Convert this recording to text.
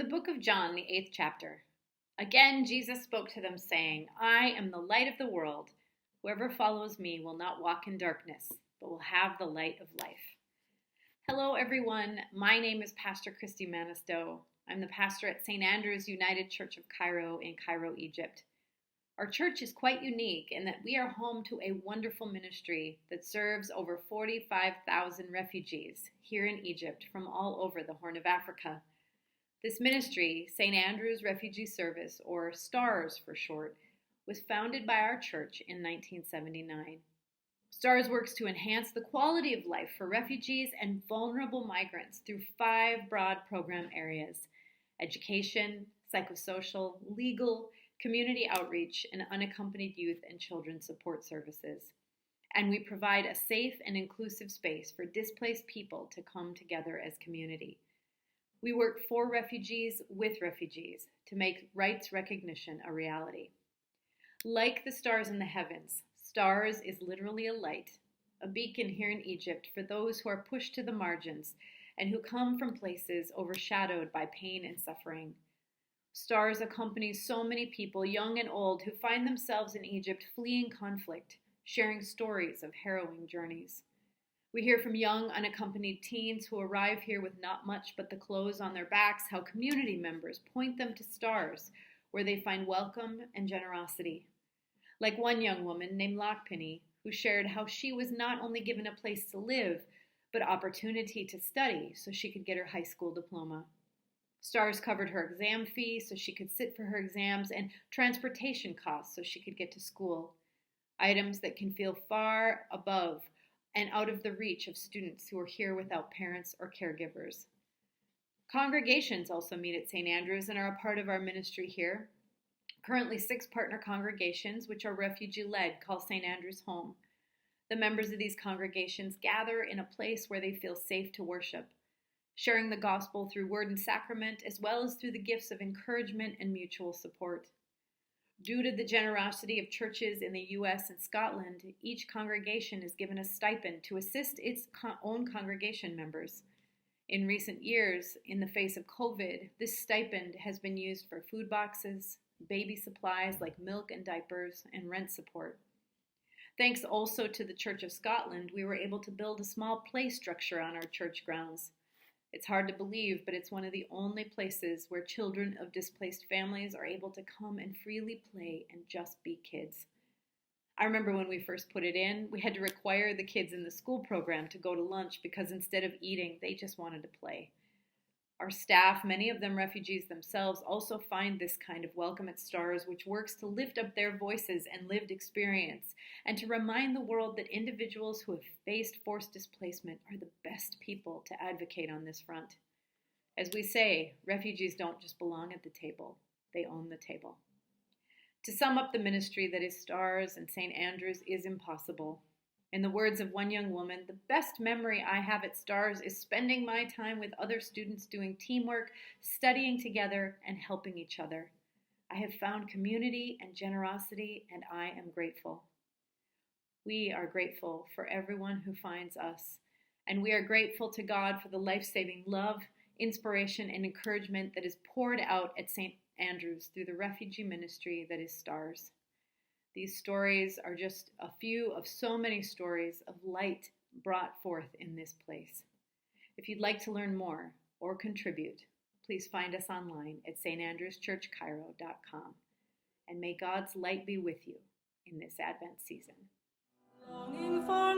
the book of John, the 8th chapter. Again, Jesus spoke to them, saying, I am the light of the world. Whoever follows me will not walk in darkness, but will have the light of life. Hello, everyone. My name is Pastor Christie Manisto. I'm the pastor at St. Andrew's United Church of Cairo in Cairo, Egypt. Our church is quite unique in that we are home to a wonderful ministry that serves over 45,000 refugees here in Egypt from all over the Horn of Africa. This ministry, St. Andrew's Refugee Service, or STARS for short, was founded by our church in 1979. STARS works to enhance the quality of life for refugees and vulnerable migrants through 5 broad program areas: education, psychosocial, legal, community outreach, and unaccompanied youth and children support services. And we provide a safe and inclusive space for displaced people to come together as community. We work for refugees with refugees to make rights recognition a reality. Like the stars in the heavens, STARS is literally a light, a beacon here in Egypt for those who are pushed to the margins and who come from places overshadowed by pain and suffering. STARS accompanies so many people, young and old, who find themselves in Egypt fleeing conflict, sharing stories of harrowing journeys. We hear from young, unaccompanied teens who arrive here with not much but the clothes on their backs, how community members point them to STARS, where they find welcome and generosity. Like one young woman named Lockpenny, who shared how she was not only given a place to live, but opportunity to study so she could get her high school diploma. STARS covered her exam fee so she could sit for her exams and transportation costs so she could get to school. Items that can feel far above and out of the reach of students who are here without parents or caregivers. Congregations also meet at St. Andrew's and are a part of our ministry here. Currently 6 partner congregations, which are refugee-led, call St. Andrew's home. The members of these congregations gather in a place where they feel safe to worship, sharing the gospel through word and sacrament, as well as through the gifts of encouragement and mutual support. Due to the generosity of churches in the U.S. and Scotland, each congregation is given a stipend to assist its own congregation members. In recent years, in the face of COVID, this stipend has been used for food boxes, baby supplies like milk and diapers, and rent support. Thanks also to the Church of Scotland, we were able to build a small play structure on our church grounds. It's hard to believe, but it's one of the only places where children of displaced families are able to come and freely play and just be kids. I remember when we first put it in, we had to require the kids in the school program to go to lunch because instead of eating, they just wanted to play. Our staff, many of them refugees themselves, also find this kind of welcome at STARS, which works to lift up their voices and lived experience, and to remind the world that individuals who have faced forced displacement are the best people to advocate on this front. As we say, refugees don't just belong at the table, they own the table. To sum up the ministry that is STARS and St. Andrew's is impossible. In the words of one young woman, the best memory I have at STARS is spending my time with other students doing teamwork, studying together, and helping each other. I have found community and generosity, and I am grateful. We are grateful for everyone who finds us, and we are grateful to God for the life-saving love, inspiration, and encouragement that is poured out at St. Andrew's through the refugee ministry that is STARS. These stories are just a few of so many stories of light brought forth in this place. If you'd like to learn more or contribute, please find us online at standrewschurchcairo.com. And may God's light be with you in this Advent season. Longing for